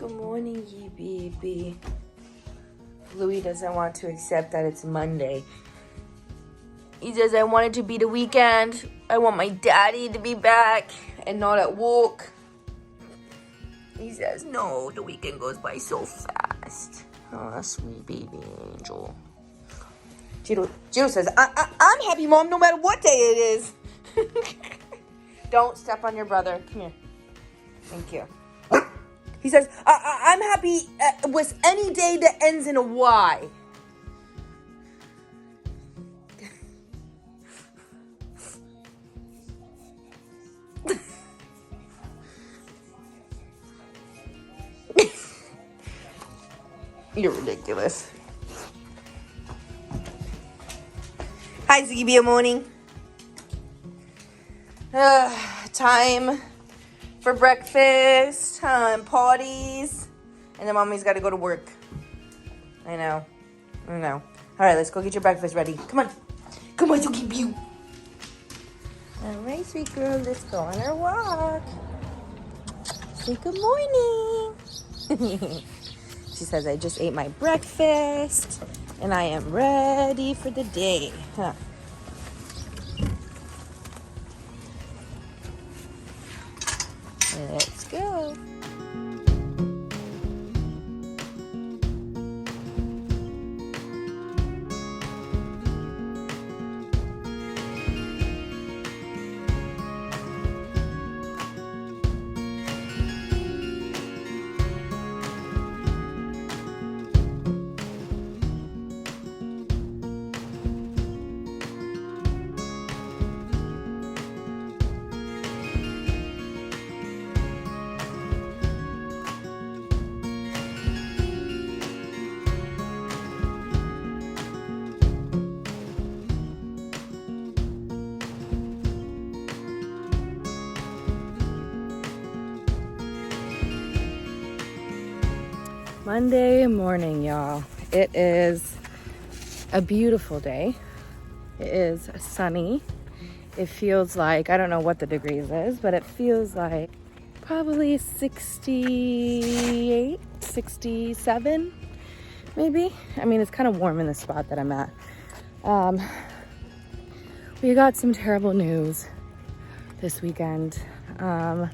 Good morning, ye baby. Louis doesn't want to accept that it's Monday. He says, I want it to be the weekend. I want my daddy to be back and not at work. He says, no, the weekend goes by so fast. Oh, sweet baby angel. Judo says, I'm happy, Mom, no matter what day it is. Don't step on your brother. Come here. Thank you. He says, I'm happy with any day that ends in a Y. You're ridiculous. Hi, Ziggy morning. Time for breakfast, parties, and then Mommy's got to go to work. I know. All right, let's go get your breakfast ready. Come on, Ziggy Boo. All right, sweet girl, let's go on our walk. Say good morning. She says, I just ate my breakfast, and I am ready for the day. Huh. Let's go. Monday morning, y'all. It is a beautiful day. It is sunny. It feels like, I don't know what the degrees is, but it feels like probably 68, 67, maybe. I mean, it's kind of warm in the spot that I'm at. We got some terrible news this weekend. Our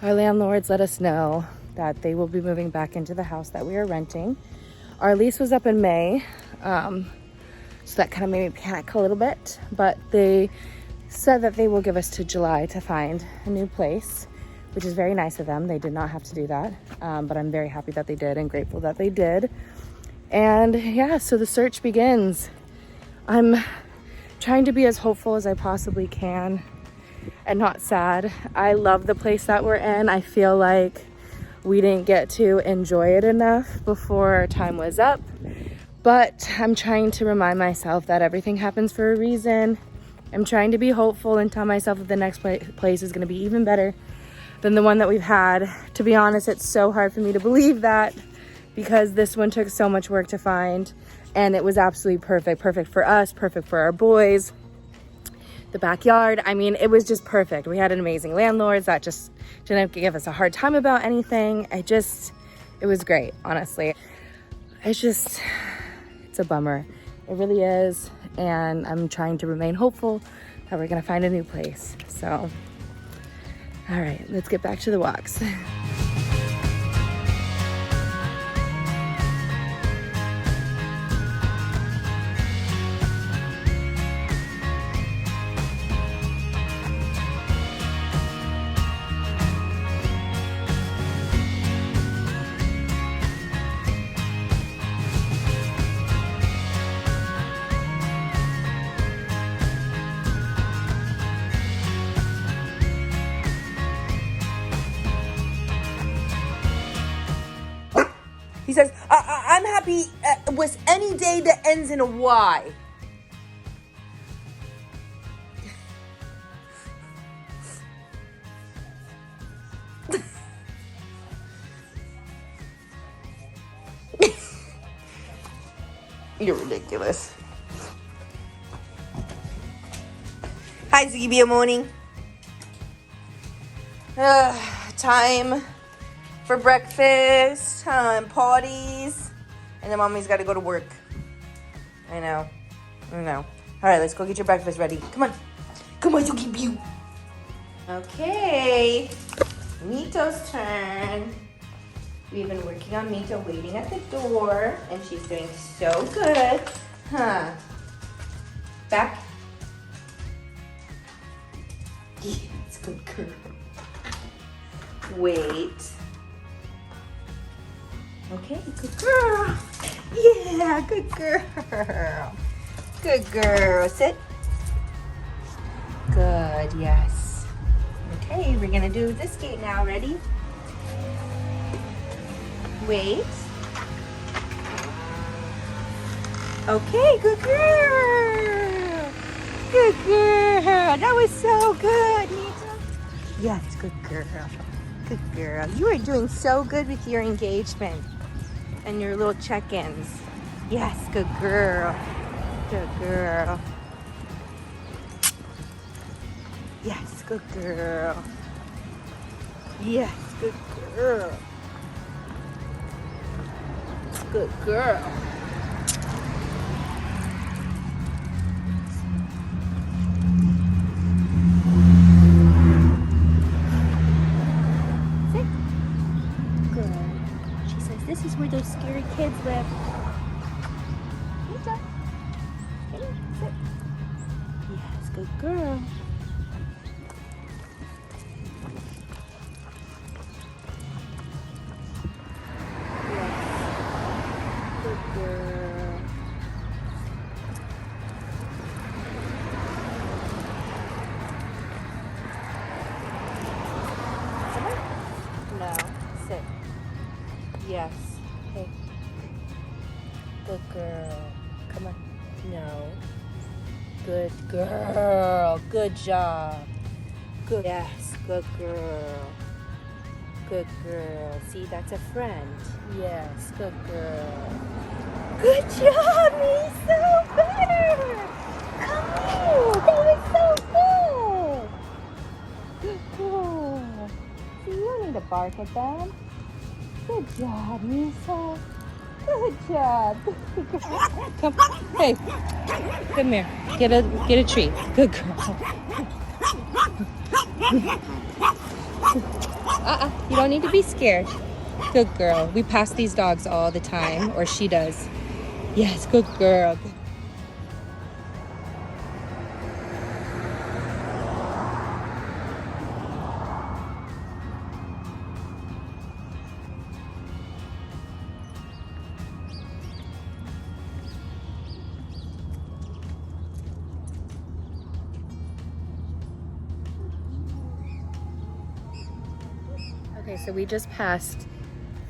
landlords let us know that they will be moving back into the house that we are renting. Our lease was up in May, so that kind of made me panic a little bit, but they said that they will give us to July to find a new place, which is very nice of them. They did not have to do that, but I'm very happy that they did and grateful that they did. And yeah, so the search begins. I'm trying to be as hopeful as I possibly can and not sad. I love the place that we're in. I feel like we didn't get to enjoy it enough before time was up, but I'm trying to remind myself that everything happens for a reason. I'm trying to be hopeful and tell myself that the next place is going to be even better than the one that we've had. To be honest, it's so hard for me to believe that because this one took so much work to find, and it was absolutely perfect for us, perfect for our boys. The backyard, I mean, it was just perfect. We had an amazing landlord that just didn't give us a hard time about anything. It was great, honestly. It's a bummer. It really is. And I'm trying to remain hopeful that we're gonna find a new place. So, all right, let's get back to the walks. He says, I'm happy with any day that ends in a Y. You're ridiculous. Hi, Ziggy morning. Time for breakfast, and parties. And then mommy's got to go to work. I know. All right, let's go get your breakfast ready. Come on. Come on, Suki Pew. Okay. Mito's turn. We've been working on Mito waiting at the door, and she's doing so good. Huh. Back. Yes, good girl. Wait. Okay, good girl. Yeah, good girl. Good girl. Sit. Good, yes. Okay, we're gonna do this gate now. Ready? Wait. Okay, good girl. Good girl. That was so good, Nita. Yes, good girl. Good girl. You are doing so good with your engagement and your little check-ins. Yes, good girl. Good girl. Yes, good girl. Yes, good girl. Good girl. Sit. Good. She says this is where those scary kids live. Sit. Sit. Yes, good girl. No, sit. Yes. Hey. Good girl. Come on. No. Good girl. Good job. Good. Yes. Good girl. Good girl. See, that's a friend. Yes. Good girl. Good job, Miso. Better. Come on. That was so good. Good girl. See, you don't need to bark at them. Good job, Miso. Good job. Come, hey, come here. Get a treat. Good girl. You don't need to be scared. Good girl. We pass these dogs all the time, or she does. Yes, good girl. Okay, so we just passed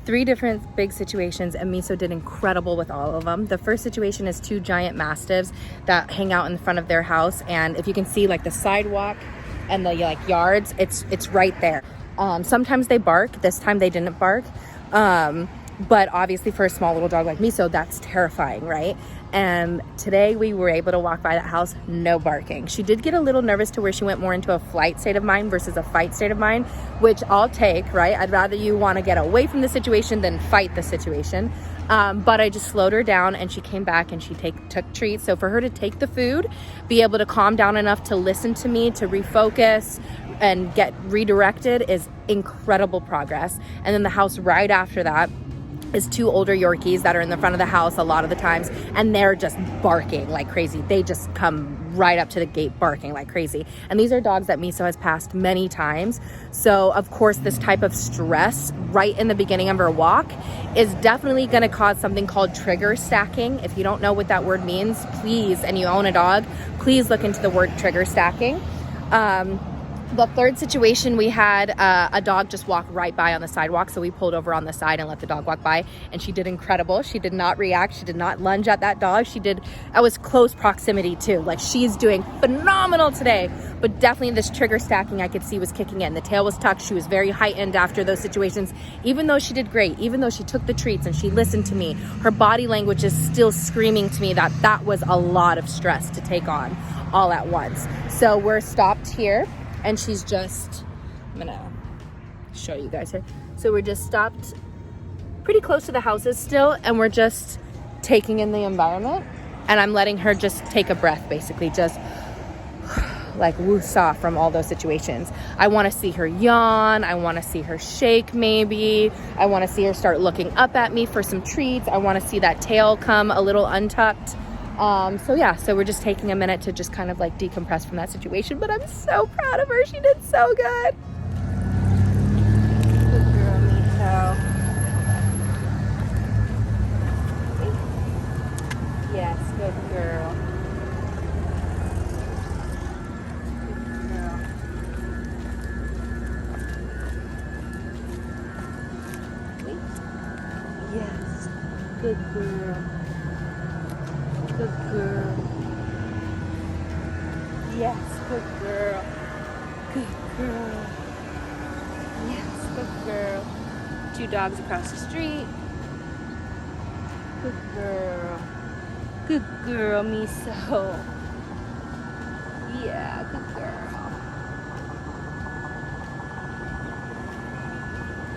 3 different big situations, and Miso did incredible with all of them. The first situation is 2 giant mastiffs that hang out in front of their house, and if you can see like the sidewalk and the like yards, it's right there. Sometimes they bark. This time they didn't bark, but obviously for a small little dog like Miso, that's terrifying, right? And today we were able to walk by that house, no barking. She did get a little nervous to where she went more into a flight state of mind versus a fight state of mind, which I'll take, right? I'd rather you want to get away from the situation than fight the situation. But I just slowed her down, and she came back and she took treats. So for her to take the food, be able to calm down enough to listen to me, to refocus and get redirected is incredible progress. And then the house right after that is 2 older Yorkies that are in the front of the house a lot of the times, and they're just barking like crazy. They just come right up to the gate barking like crazy. And these are dogs that Miso has passed many times. So of course, this type of stress right in the beginning of her walk is definitely going to cause something called trigger stacking. If you don't know what that word means, please, and you own a dog, please look into the word trigger stacking. The third situation, we had a dog just walk right by on the sidewalk. So we pulled over on the side and let the dog walk by, and she did incredible. She did not react. She did not lunge at that dog. That was close proximity too. Like, she's doing phenomenal today, but definitely this trigger stacking I could see was kicking in. The tail was tucked. She was very heightened after those situations. Even though she did great, even though she took the treats and she listened to me, her body language is still screaming to me that that was a lot of stress to take on all at once. So we're stopped here. And she's just, I'm gonna show you guys here. So we're just stopped pretty close to the houses still, and we're just taking in the environment, and I'm letting her just take a breath, basically just like woo-saw from all those situations. I want to see her yawn. I want to see her shake maybe. I want to see her start looking up at me for some treats. I want to see that tail come a little untucked. So yeah, so we're just taking a minute to just kind of like decompress from that situation, but I'm so proud of her. She did so good. Good girl, Miso. Yes, good girl. Yes, good girl. Good girl. Yes, good girl. Good girl. Yes, good girl. 2 dogs across the street. Good girl. Good girl, Miso. Yeah, good girl.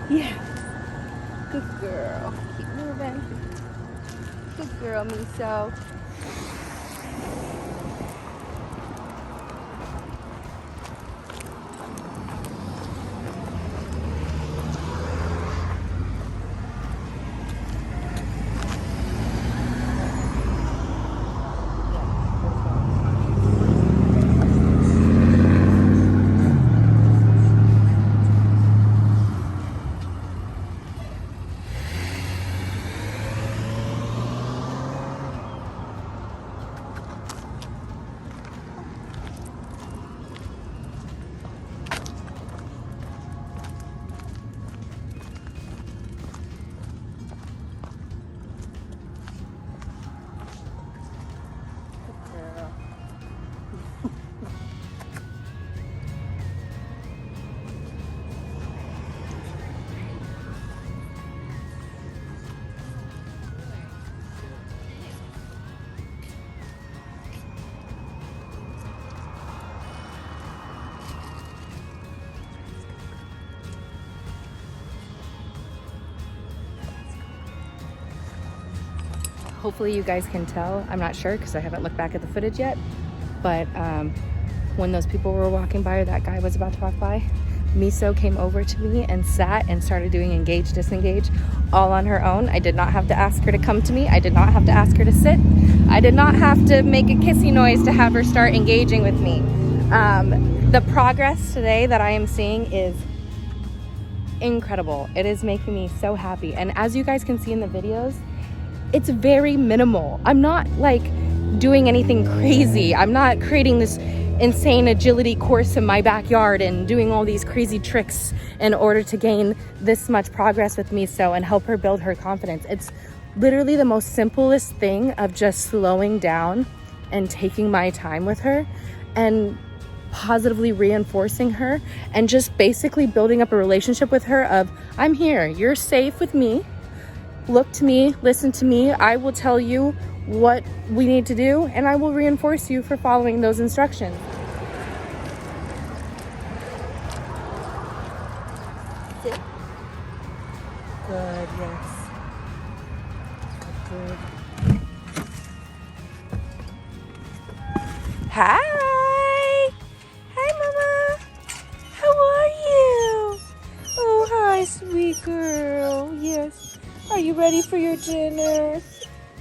Yes. Good girl. Keep moving. Good girl, Miso. Hopefully you guys can tell. I'm not sure because I haven't looked back at the footage yet, but when those people were walking by, or that guy was about to walk by, Miso came over to me and sat and started doing engage, disengage all on her own. I did not have to ask her to come to me. I did not have to ask her to sit. I did not have to make a kissy noise to have her start engaging with me. The progress today that I am seeing is incredible. It is making me so happy. And as you guys can see in the videos, it's very minimal. I'm not like doing anything crazy. I'm not creating this insane agility course in my backyard and doing all these crazy tricks in order to gain this much progress with Miso and help her build her confidence. It's literally the most simplest thing of just slowing down and taking my time with her and positively reinforcing her and just basically building up a relationship with her of, I'm here, you're safe with me. Look to me, listen to me. I will tell you what we need to do, and I will reinforce you for following those instructions. Sit. Good, yes. Good. Hi. Hi, Mama. How are you? Oh, hi, sweet girl. Yes. Are you ready for your dinner?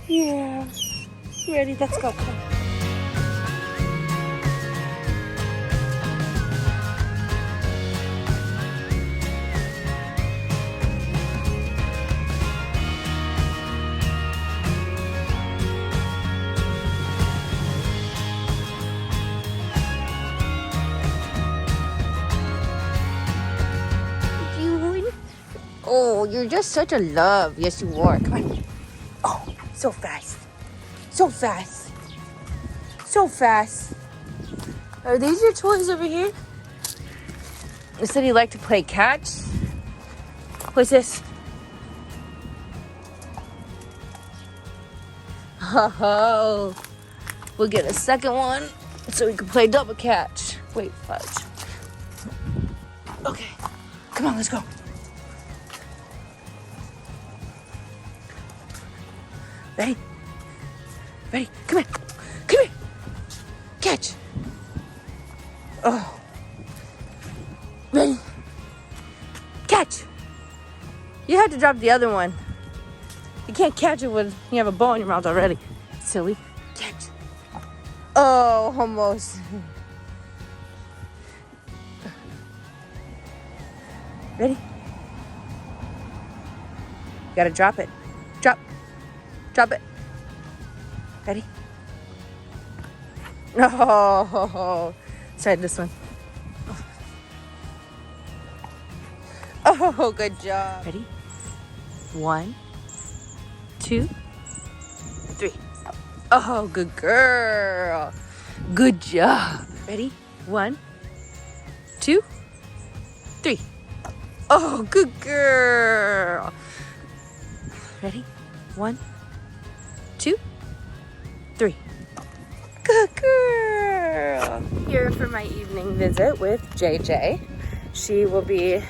Yeah. Ready? Let's go. Come. Oh, you're just such a love. Yes, you are. Come on. Oh, so fast. So fast. So fast. Are these your toys over here? You said you like to play catch. What's this? Oh, we'll get a second one so we can play double catch. Wait, fudge. Okay, come on, let's go. Ready? Ready? Come here. Come here. Catch. Oh. Ready? Catch. You had to drop the other one. You can't catch it when you have a ball in your mouth already. Silly. Catch. Oh, almost. Ready? You gotta drop it. Drop. Drop it. Ready? Oh, let's try this one. Oh, good job. Ready? 1, 2, 3. Oh, good girl. Good job. Ready? 1, 2, 3. Oh, good girl. Ready? 1, 2, 3. Good girl. Here for my evening visit with JJ. She will be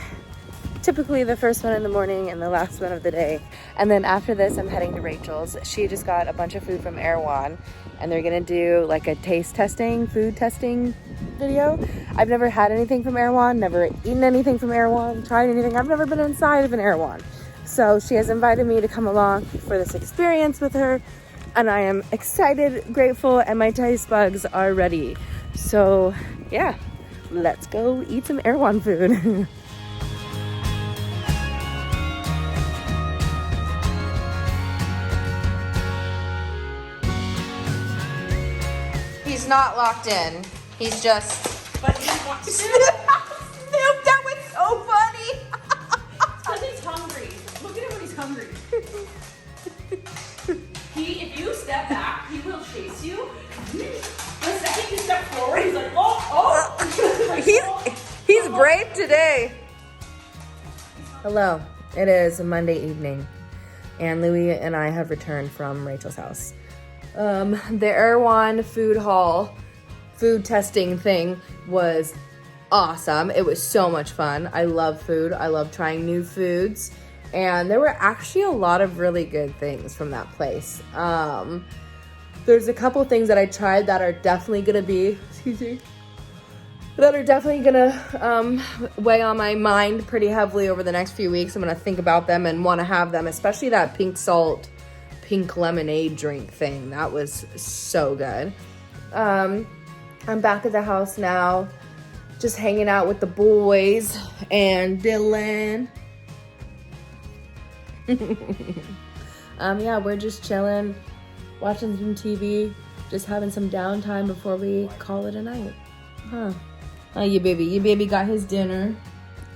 typically the first one in the morning and the last one of the day. And then after this, I'm heading to Rachel's. She just got a bunch of food from Erewhon, and they're gonna do like a taste testing, food testing video. I've never had anything from Erewhon, never eaten anything from Erewhon, tried anything. I've never been inside of an Erewhon. So she has invited me to come along for this experience with her, and I am excited, grateful, and my taste bugs are ready. So yeah, let's go eat some Erewhon food. He's not locked in. He's just. But he wants to. Snoop, that was so funny. Because he's hungry. Look at him when he's hungry. If you step back, he will chase you. The second you step forward, he's like, oh. He's brave today. Hello. It is a Monday evening, and Louie and I have returned from Rachel's house. The Erewhon food hall, food testing thing was awesome. It was so much fun. I love food. I love trying new foods. And there were actually a lot of really good things from that place. There's a couple things that I tried that are definitely gonna be, weigh on my mind pretty heavily over the next few weeks. I'm gonna think about them and wanna have them, especially that pink salt, pink lemonade drink thing. That was so good. I'm back at the house now, just hanging out with the boys and Dylan. Yeah, we're just chilling, watching some TV, just having some downtime before we call it a night. Huh. Oh, your baby got his dinner.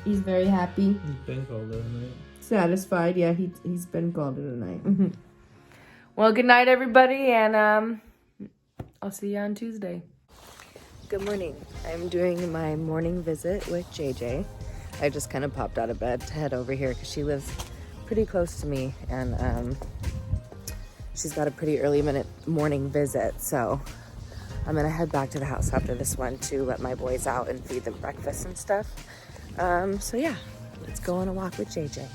He's very happy. He's been called it a night. Satisfied, yeah, he's been called it a night. Well, good night, everybody, and I'll see you on Tuesday. Good morning. I'm doing my morning visit with JJ. I just kind of popped out of bed to head over here because she lives pretty close to me, and she's got a pretty early morning visit, so I'm gonna head back to the house after this one to let my boys out and feed them breakfast and stuff. So yeah, let's go on a walk with JJ.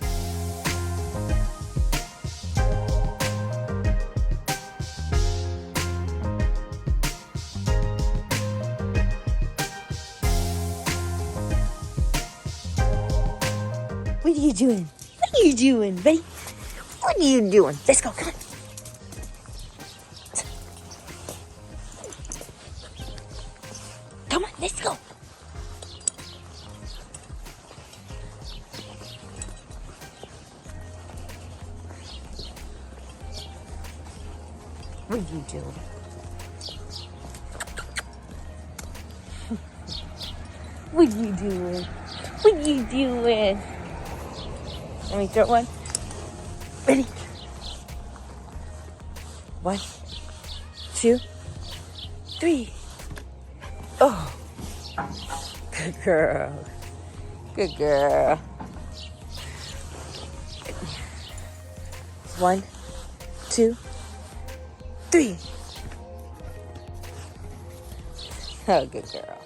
What are you doing? What are you doing, buddy? What are you doing? Let's go, come on. Come on, let's go. What are you doing? What are you doing? What are you doing? Let me throw one. Ready? 1, 2, 3. Oh, good girl. Good girl. 1, 2, 3. Oh, good girl.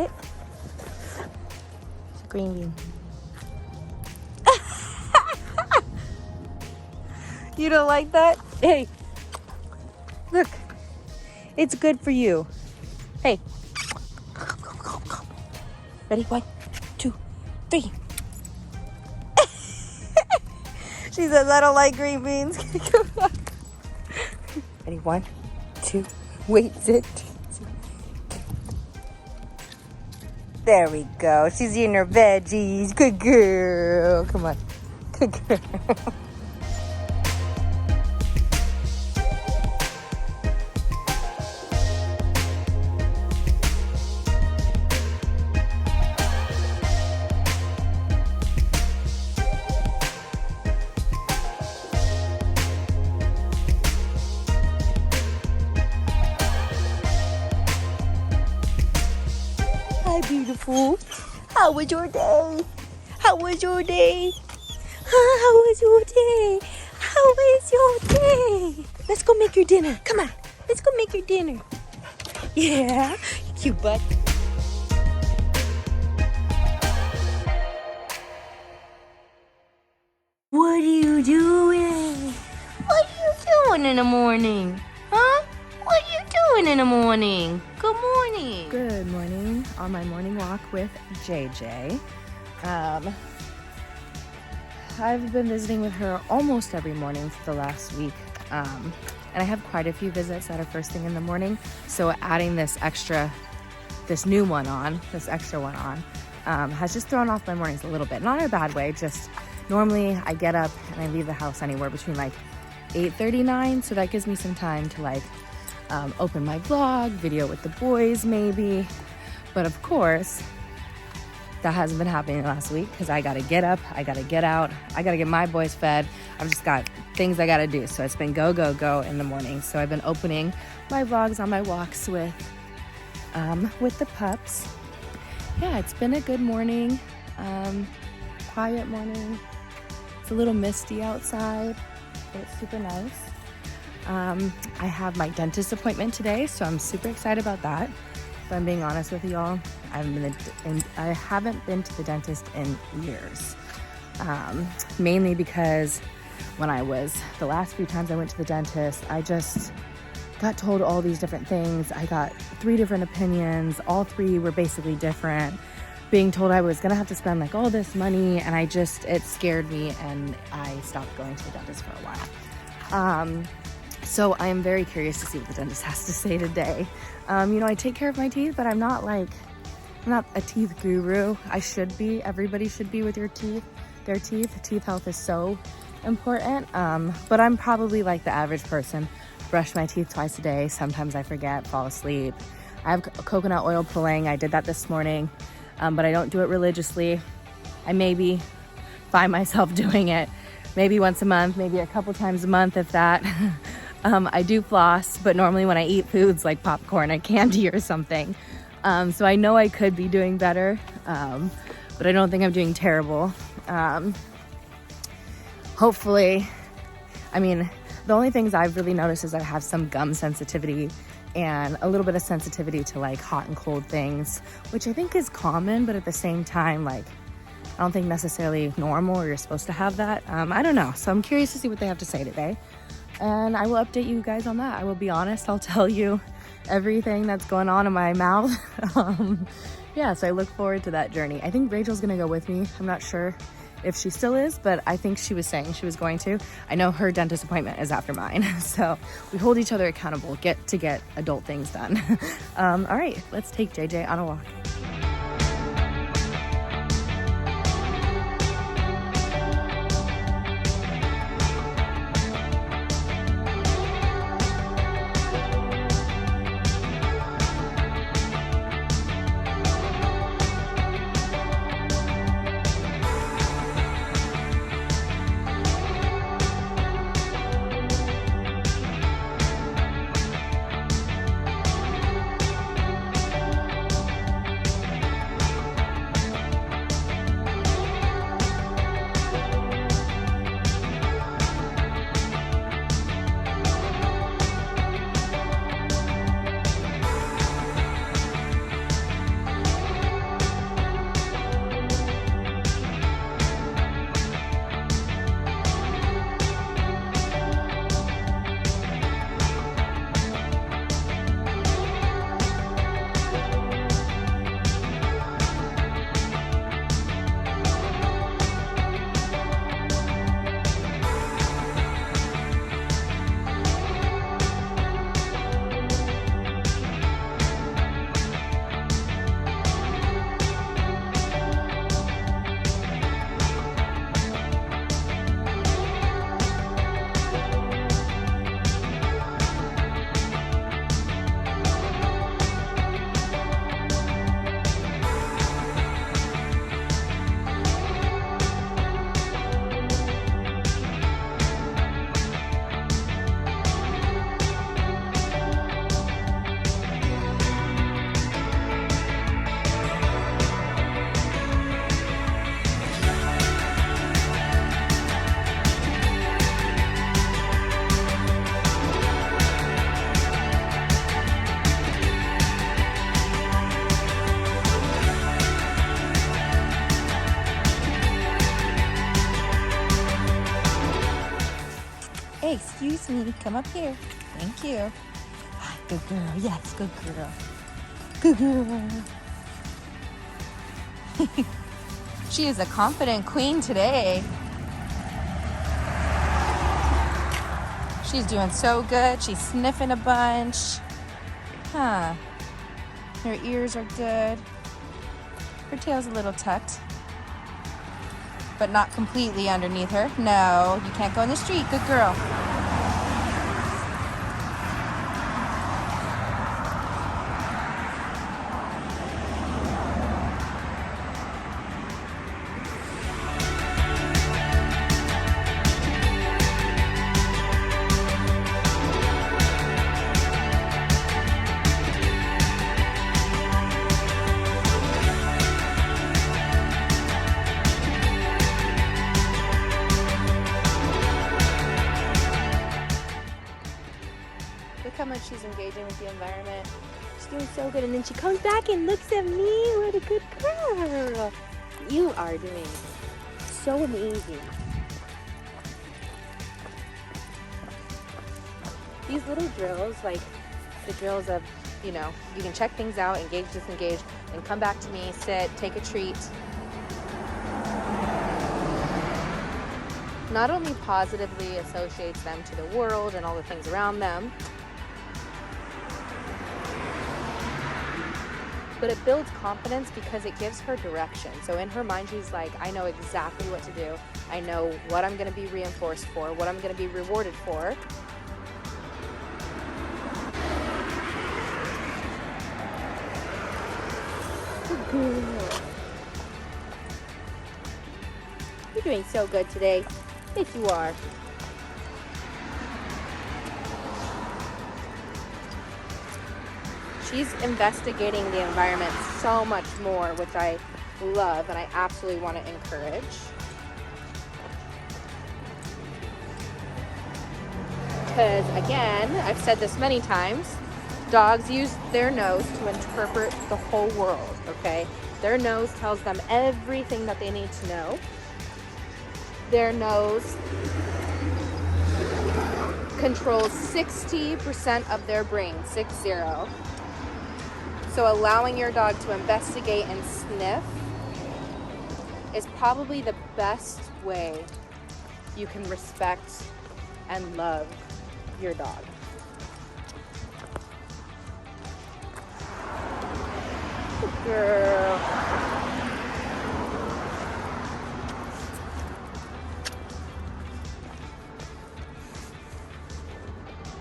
it? It's a green bean. You don't like that? Hey, look, it's good for you. Hey, ready? 1, 2, 3. She says, I don't like green beans. Ready? 1, 2, wait, sit. There we go. She's eating her veggies. Good girl. Come on. Good girl. Hi, beautiful. How was your day? How was your day? How was your day? How was your day? Let's go make your dinner. Come on. Let's go make your dinner. Yeah. Cute butt. What are you doing? What are you doing in the morning? Huh? What are you doing in the morning? Good morning. Good morning on my morning walk with JJ. I've been visiting with her almost every morning for the last week. And I have quite a few visits that are first thing in the morning. So adding this extra one on, has just thrown off my mornings a little bit. Not in a bad way, just normally I get up and I leave the house anywhere between like 8:39. So that gives me some time to like open my vlog, video with the boys maybe. But of course, that hasn't been happening last week because I gotta get up, I gotta get out, I gotta get my boys fed. I've just got things I gotta do. So it's been go, go, go in the morning. So I've been opening my vlogs on my walks with the pups. Yeah, it's been a good morning, quiet morning. It's a little misty outside, but it's super nice. I have my dentist appointment today, so I'm super excited about that. If I'm being honest with y'all, I haven't been to the dentist in years. Mainly because the last few times I went to the dentist, I just got told all these different things. I got 3 different opinions. All 3 were basically different. Being told I was gonna have to spend like all this money, and it scared me, and I stopped going to the dentist for a while. So I am very curious to see what the dentist has to say today. I take care of my teeth, but I'm not a teeth guru. I should be. Everybody should be with their teeth. Teeth health is so important. But I'm probably like the average person. Brush my teeth twice a day. Sometimes I forget, fall asleep. I have coconut oil pulling. I did that this morning, but I don't do it religiously. I maybe find myself doing it maybe once a month, maybe a couple times a month, if that. I do floss, but normally when I eat foods like popcorn and candy or something. So I know I could be doing better, but I don't think I'm doing terrible. Hopefully, the only things I've really noticed is I have some gum sensitivity and a little bit of sensitivity to like hot and cold things, which I think is common, but at the same time, like, I don't think necessarily normal or you're supposed to have that. I don't know. So I'm curious to see what they have to say today. And I will update you guys on that. I will be honest. I'll tell you everything that's going on in my mouth. So I look forward to that journey. I think Rachel's gonna go with me. I'm not sure if she still is, but I think she was saying she was going to. I know her dentist appointment is after mine. So we hold each other accountable, get adult things done. All right, let's take JJ on a walk. Excuse me. Come up here. Thank you. Good girl. Yes, good girl. Good girl. She is a confident queen today. She's doing so good. She's sniffing a bunch. Huh. Her ears are good. Her tail's a little tucked, but not completely underneath her. No, you can't go in the street. Good girl. Look how much she's engaging with the environment. She's doing so good. And then she comes back and looks at me. What a good girl. You are doing so amazing. These little drills, like the drills of, you know, you can check things out, engage, disengage, and come back to me, sit, take a treat. Not only positively associates them to the world and all the things around them, but it builds confidence because it gives her direction. So in her mind, she's like, I know exactly what to do. I know what I'm gonna be reinforced for, what I'm gonna be rewarded for. Good girl. You're doing so good today. Yes, you are. She's investigating the environment so much more, which I love and I absolutely want to encourage. Because again, I've said this many times, dogs use their nose to interpret the whole world, okay? Their nose tells them everything that they need to know. Their nose controls 60% of their brain, 60. So allowing your dog to investigate and sniff is probably the best way you can respect and love your dog. Good girl.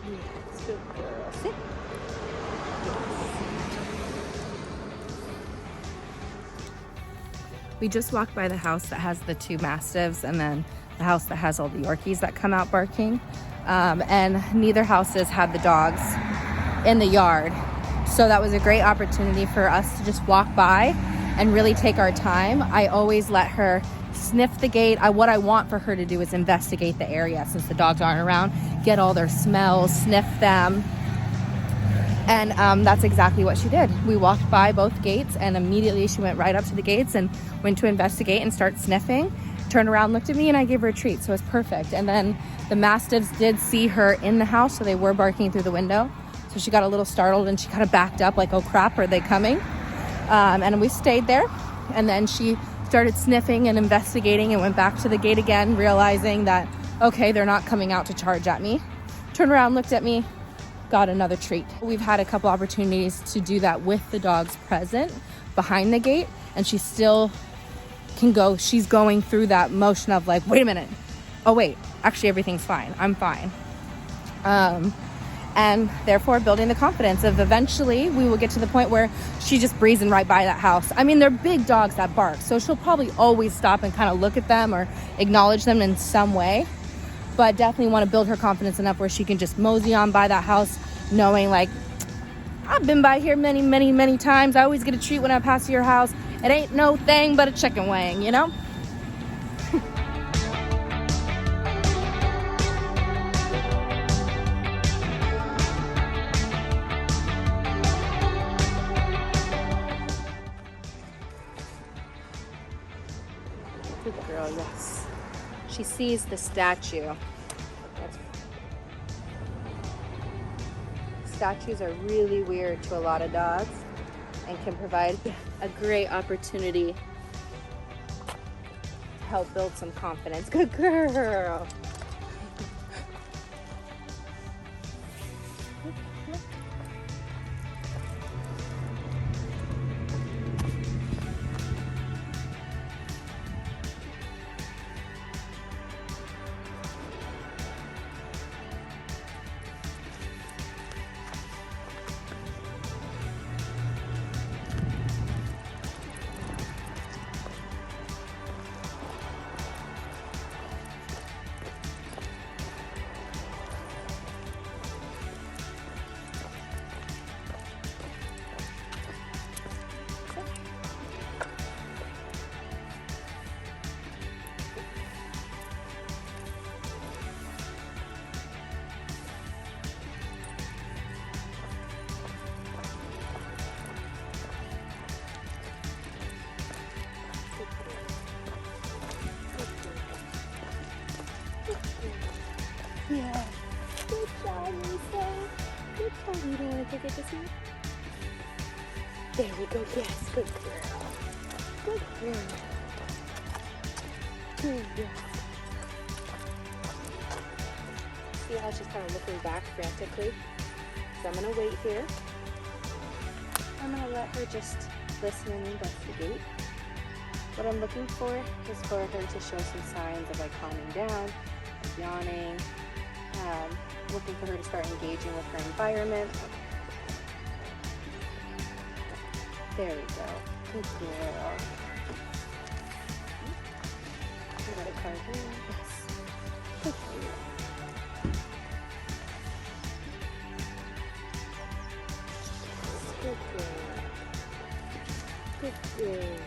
Yes, good girl. Sit. We just walked by the house that has the 2 mastiffs and then the house that has all the Yorkies that come out barking. And neither houses had the dogs in the yard. So that was a great opportunity for us to just walk by and really take our time. I always let her sniff the gate. What I want for her to do is investigate the area since the dogs aren't around, get all their smells, sniff them. And that's exactly what she did. We walked by both gates and immediately she went right up to the gates and went to investigate and start sniffing, turned around, looked at me, and I gave her a treat. So it was perfect. And then the mastiffs did see her in the house, so they were barking through the window. So she got a little startled and she kind of backed up like, oh crap, are they coming? And we stayed there. And then she started sniffing and investigating and went back to the gate again, realizing that, okay, they're not coming out to charge at me. Turned around, looked at me, got another treat. We've had a couple opportunities to do that with the dogs present behind the gate, and she still can go. She's going through that motion of like, wait a minute. Oh wait, actually everything's fine. I'm fine. And therefore building the confidence of eventually we will get to the point where she's just breezing right by that house. I mean, they're big dogs that bark, so she'll probably always stop and kind of look at them or acknowledge them in some way. But definitely want to build her confidence enough where she can just mosey on by that house, knowing like, I've been by here many, many, many times. I always get a treat when I pass your house. It ain't no thing but a chicken wing, you know? Good girl, yes. She sees the statue. statues are really weird to a lot of dogs and can provide a great opportunity to help build some confidence. Good girl. Yeah. Good job, Miso. Good job. You don't want to take it to see? There we go. Yes. Good girl. Good girl. Good girl. See how she's kind of looking back frantically? So I'm going to wait here. I'm going to let her just listen and investigate. What I'm looking for is for her to show some signs of like calming down, like yawning, looking for her to start engaging with her environment. There we go. Good girl. You got a card here? Yes. Good girl. Good girl. Good girl.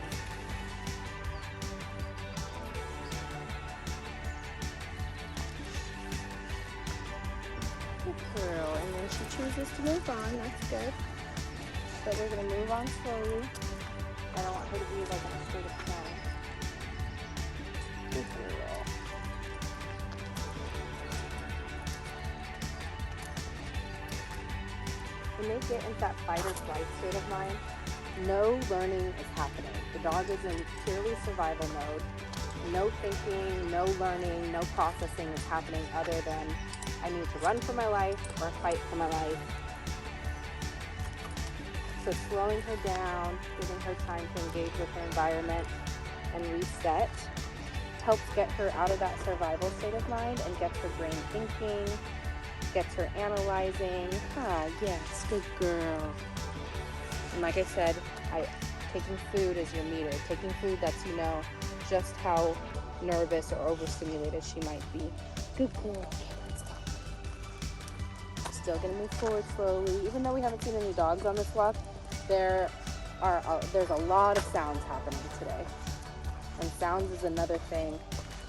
Girl, and then she chooses to move on. That's good. But we're gonna move on slowly. I don't want her to be like in a state of panic. Good girl. When they get into that fight or flight state of mind, no learning is happening. The dog is in purely survival mode. No thinking, no learning, no processing is happening other than I need to run for my life or fight for my life. So slowing her down, giving her time to engage with her environment and reset helps get her out of that survival state of mind and gets her brain thinking, gets her analyzing. Ah, yes, good girl. And like I said, taking food is your meter. Taking food lets you know just how nervous or overstimulated she might be. Good girl. Still gonna move forward slowly. Even though we haven't seen any dogs on this walk, there's a lot of sounds happening today. And sounds is another thing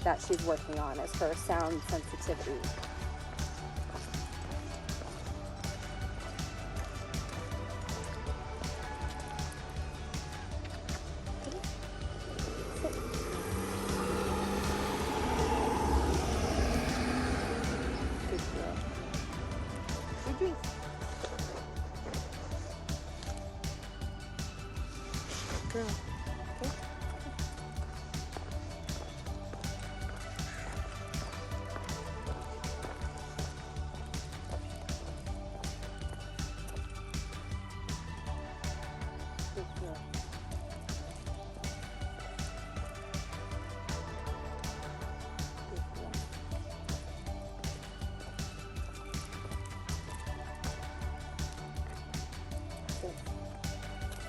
that she's working on, is her sound sensitivity. Girl. Okay. Good girl. Good girl.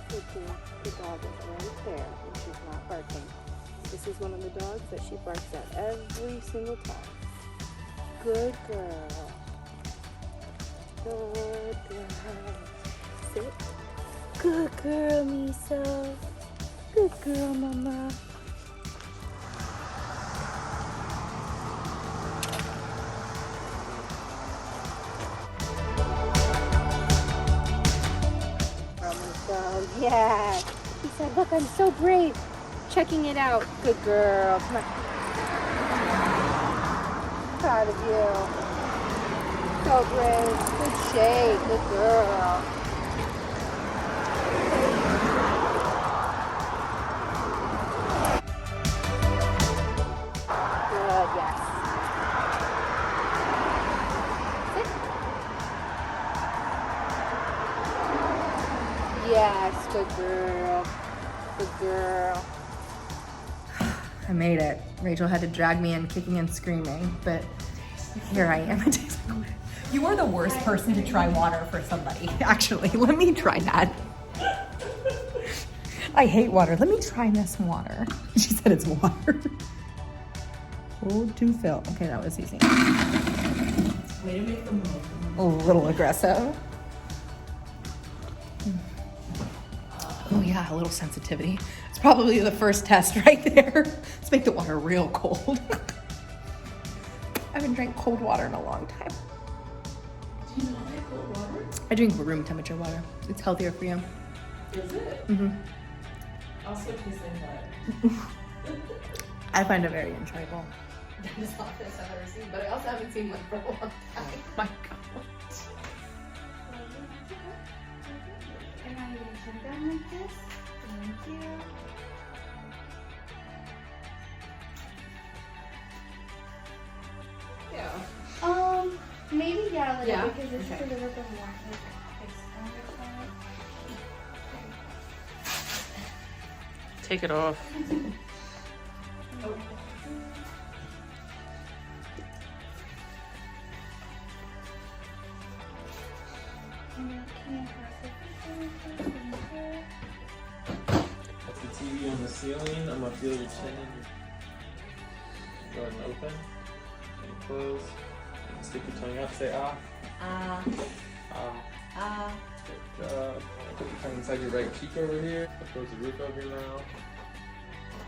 Good girl. The dog is right there and she's not barking. This is one of the dogs that she barks at every single time. Good girl. Good girl. Sit. Good girl, Miso. Good girl, Mama. Yeah. He said, look, I'm so brave. Checking it out. Good girl. Come on. Proud of you. go, Grace. Good shake. Good girl. Good, yes. Sit. Yes, good girl. Good girl. I made it. Rachel had to drag me in kicking and screaming, but here I am. You are the worst person to try water for somebody. Actually, let me try that. I hate water. Let me try this water. She said it's water. Hold to fill. Okay, that was easy. Way to make them move. A little aggressive. Oh yeah, a little sensitivity. It's probably the first test right there. Let's make the water real cold. I haven't drank cold water in a long time. Do you not like cold water? I drink room temperature water. It's healthier for you. Is it? Mm-hmm. Also tastes like that. I find it very enjoyable. That is not the best I've ever seen, but I also haven't seen one for a long time. Oh my god. Am I going to turn down like this? Thank you. Yeah. Maybe yeah, like Yeah? because this Okay. is a little bit more like Take it off. That's the TV on the ceiling. I'm gonna feel your chin. Go ahead and open. And close. And stick your tongue out. Say ah. Ah. Good job. Put your tongue inside your right cheek over here. Close the roof of your mouth.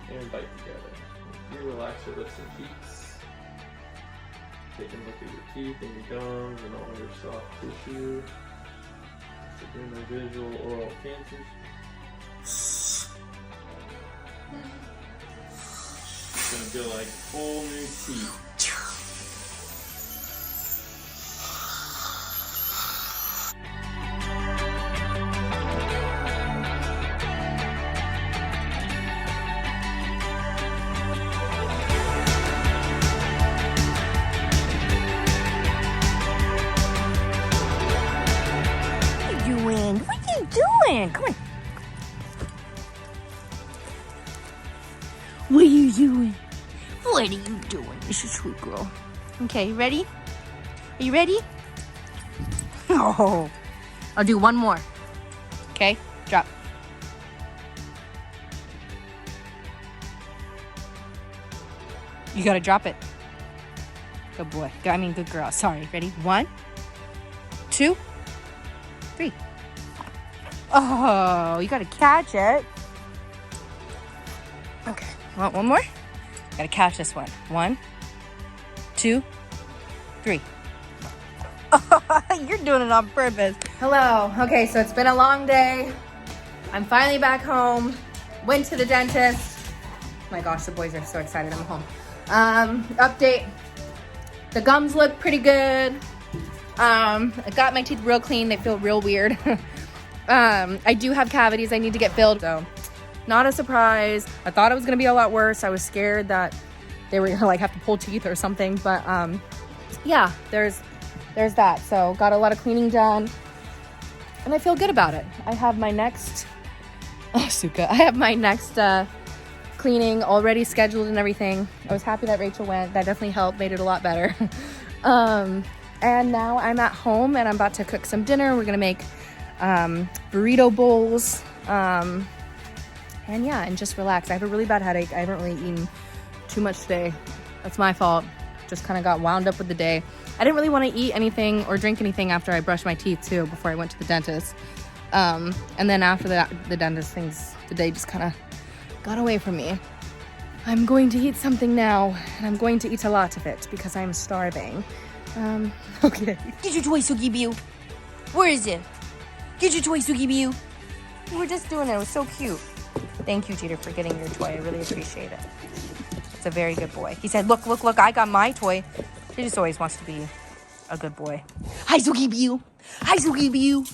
And bite together. You relax your lips and cheeks. Take a look at your teeth and your gums and all your soft tissue. So doing the visual oral cancers. It's gonna feel like whole new teeth. What are you doing? Come on. What are you doing? What are you doing? This is sweet girl. Okay, ready? Are you ready? Oh. I'll do one more. Okay, drop. You gotta drop it. Good boy. I mean, good girl. Sorry. Ready? 1, 2, 3. Oh, you gotta catch it. Okay, want one more? Gotta catch this one. 1, 2, 3. Oh, you're doing it on purpose. Hello. Okay, so it's been a long day. I'm finally back home. Went to the dentist. My gosh, the boys are so excited I'm home. Update. The gums look pretty good. I got my teeth real clean. They feel real weird. I do have cavities I need to get filled, so not a surprise. I thought it was gonna be a lot worse. I was scared that they were gonna like have to pull teeth or something, but yeah, there's that. So got a lot of cleaning done and I feel good about it. I have my next I have my next cleaning already scheduled and everything. I was happy that Rachel went. That definitely helped, made it a lot better. And now I'm at home and I'm about to cook some dinner. We're gonna make burrito bowls, and yeah, and just relax. I have a really bad headache. I haven't really eaten too much today. That's my fault. Just kind of got wound up with the day. I didn't really want to eat anything or drink anything after I brushed my teeth too, before I went to the dentist. And then after the dentist things, the day just kind of got away from me. I'm going to eat something now, and I'm going to eat a lot of it because I'm starving. Okay. Get your toy, Sugi Bew. Where is it? Get your toy, Sugi Bew. We were just doing it. It was so cute. Thank you, Jeter, for getting your toy. I really appreciate it. It's a very good boy. He said, look, I got my toy. He just always wants to be a good boy. Hi, Sugi Bew. Hi, Sugi Bew.